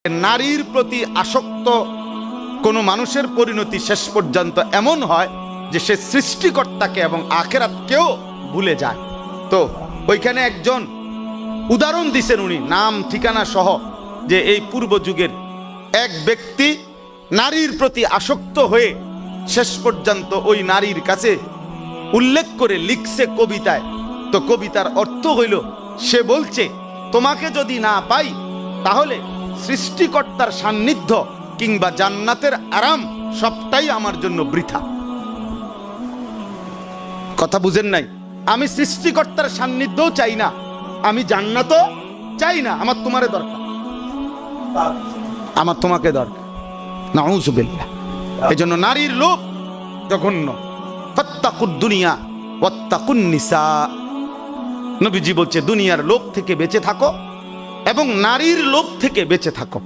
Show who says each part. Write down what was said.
Speaker 1: নারীর প্রতি আসক্ত কোনো মানুষের পরিণতি শেষ পর্যন্ত এমন হয় যে সে সৃষ্টিকর্তাকে এবং আখিরাতকেও ভুলে যায়। তো ওইখানে একজন উদাহরণ দিছেন উনি নাম ঠিকানা সহ, যে এই পূর্ব যুগের এক ব্যক্তি নারীর প্রতি আসক্ত হয়ে শেষ পর্যন্ত ওই নারীর কাছে উল্লেখ করে লিখছে কবিতায়। তো কবিতার অর্থ হইল, সে বলছে তোমাকে যদি না পাই তাহলে সৃষ্টিকর্তার সান্নিধ্য কিংবা জান্নাতের আরাম সবটাই আমার জন্য বৃথা। কথা বুঝেন নাই? আমি সৃষ্টিকর্তার সান্নিধ্যও চাই না, আমি জান্নাতও চাই না, আমার তোমারে দরকার, আমার তোমাকে দরকার। নাউযুবিল্লাহ। এজন্য নারীর লোভ জঘন্য। ফাত্তাকুদ দুনিয়া ওয়াত্তাকুন নিসা। নবীজি বলছে দুনিয়ার লোভ থেকে বেঁচে থাকো এবং নারীর লোভ থেকে বেঁচে থাকো।